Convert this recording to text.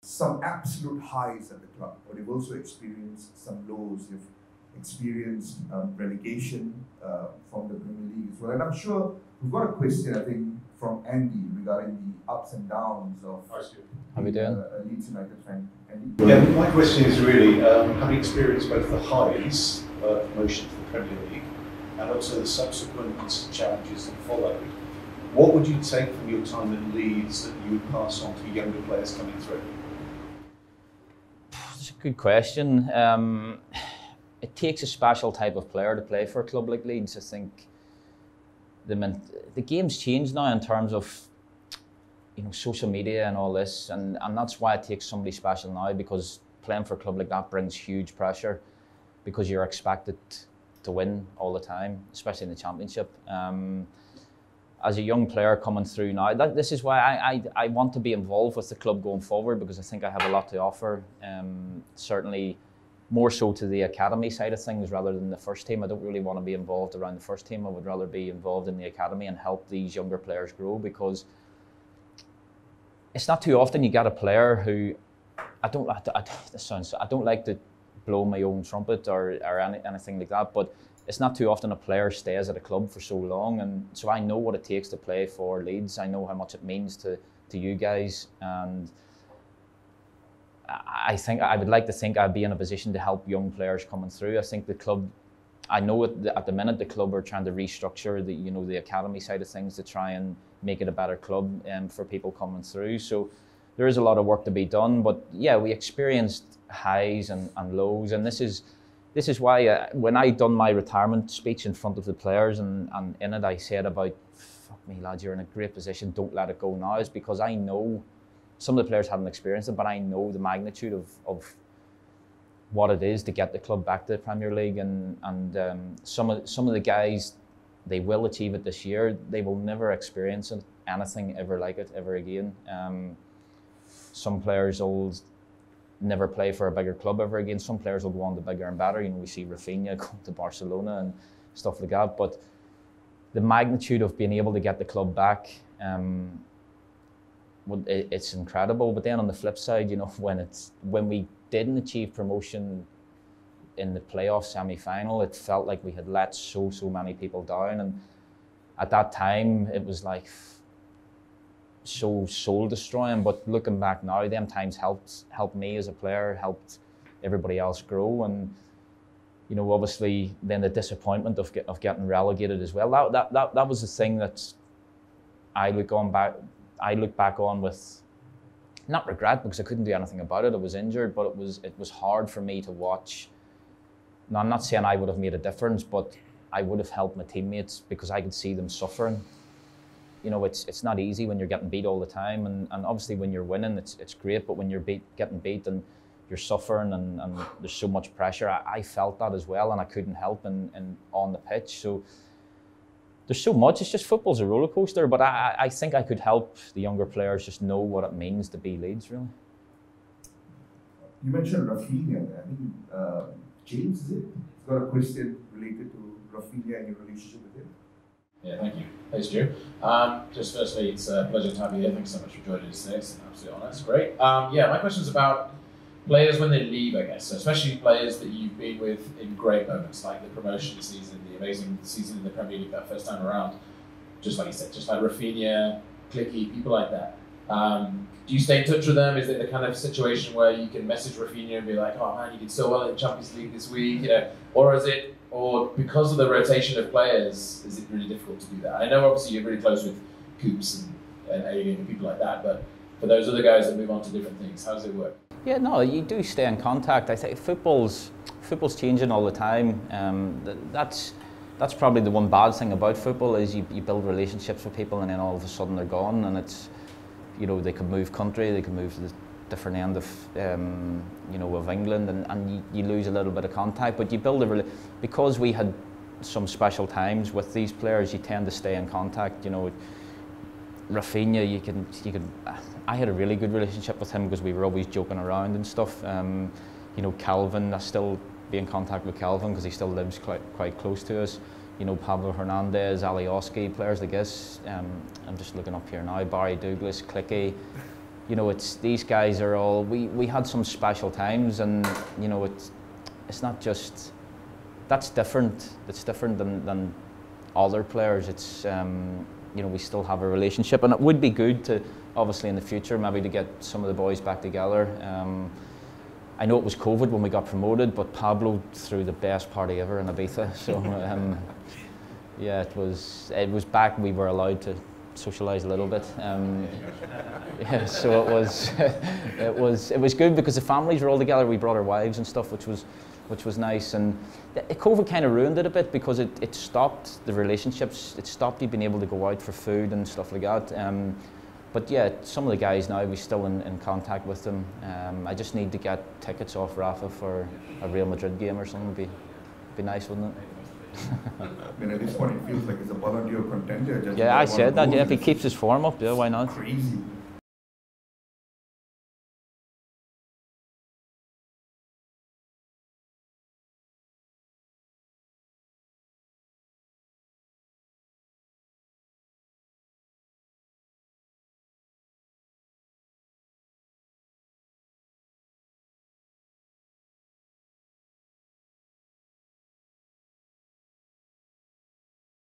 some absolute highs at the club, but you've also experienced some lows. You've experienced relegation from the Premier League as well. And I'm sure we've got a question, I think, from Andy regarding the ups and downs of How we doing? Leeds United fan. Andy? Yeah, my question is really, having experienced both the highs of promotion to the Premier League and also the subsequent challenges that followed, what would you take from your time at Leeds that you would pass on to younger players coming through? It's a good question. It takes a special type of player to play for a club like Leeds. I think the game's changed now in terms of social media and all this, and that's why it takes somebody special now, because playing for a club like that brings huge pressure because you're expected to win all the time, especially in the Championship. As a young player coming through now, this is why I want to be involved with the club going forward, because I think I have a lot to offer. Certainly more so to the academy side of things rather than the first team. I don't really want to be involved around the first team. I would rather be involved in the academy and help these younger players grow, because it's not too often you get a player who, I don't like to blow my own trumpet or anything like that, but it's not too often a player stays at a club for so long, and so I know what it takes to play for Leeds. I know how much it means to you guys, and I think I would like to think I'd be in a position to help young players coming through. I think the club, I know at the minute the club are trying to restructure the academy side of things to try and make it a better club for people coming through. So there is a lot of work to be done, but yeah, we experienced highs and lows, and this is why when I done my retirement speech in front of the players and in it I said about, fuck me lads, you're in a great position, don't let it go now, is because I know some of the players haven't experienced it, but I know the magnitude of what it is to get the club back to the Premier League, and some of the guys, they will achieve it this year. They will never experience anything ever like it ever again. Some players will never play for a bigger club ever again. Some players will go on to bigger and better. We see Raphinha going to Barcelona and stuff like that. But the magnitude of being able to get the club back, it's incredible. But then on the flip side, when we didn't achieve promotion in the playoff semi-final, it felt like we had let so many people down, and at that time it was like so soul destroying. But looking back now, them times helped me as a player, helped everybody else grow, and obviously then the disappointment of getting relegated as well. That was the thing that I look back on with not regret, because I couldn't do anything about it. I was injured, but it was hard for me to watch. Now, I'm not saying I would have made a difference, but I would have helped my teammates, because I could see them suffering. It's not easy when you're getting beat all the time, and obviously when you're winning, it's great, but when you're getting beat and you're suffering and there's so much pressure, I felt that as well, and I couldn't help on the pitch. So there's so much. It's just football's a roller coaster, but I think I could help the younger players just know what it means to be Leeds, really. You mentioned Raphinha. I think James, is it? He's got a question related to Raphinha and your relationship with him. Yeah, thank you. Hey, Stu. Just firstly, it's a pleasure to have you here. Thanks so much for joining us today. It's an absolute honour. It's great. Yeah, my question is about players when they leave, I guess. So especially players that you've been with in great moments, like the promotion season, the amazing season in the Premier League that first time around. Just like you said, just like Raphinha, Clicky, people like that. Do you stay in touch with them? Is it the kind of situation where you can message Raphinha and be like, oh man, you did so well in the Champions League this week, or because of the rotation of players, is it really difficult to do that? I know obviously you're really close with Coops and Alien and people like that, but for those other guys that move on to different things, how does it work? Yeah, no, you do stay in contact. I think football's changing all the time. That's probably the one bad thing about football, is you build relationships with people and then all of a sudden they're gone, and it's, they could move country, they could move to the different end of England, and you lose a little bit of contact, but you build because we had some special times with these players, you tend to stay in contact. Raphinha, you can. I had a really good relationship with him because we were always joking around and stuff. Calvin, I still be in contact with Calvin because he still lives quite close to us. Pablo Hernandez, Alioski, players like this. I'm just looking up here now. Barry Douglas, Clicky. you know, these guys are all, we had some special times, and you know, it's not just, that's different. It's different than other players. It's you know, we still have a relationship, and it would be good to, obviously in the future, maybe to get some of the boys back together. I know it was COVID when we got promoted, but Pablo threw the best party ever in Ibiza. So yeah, it was back. We were allowed to socialise a little bit. Yeah, so it was good because the families were all together. We brought our wives and stuff, which was nice. And COVID kind of ruined it a bit because it stopped the relationships. It stopped you being able to go out for food and stuff like that. But yeah, some of the guys now, we're still in contact with them. I just need to get tickets off Rafa for a Real Madrid game or something. Be nice, wouldn't it? I mean, at this point, it feels like it's a Ballon d'Or contender. Yeah, I said that. Yeah, if he keeps his form up, yeah, why not? Crazy.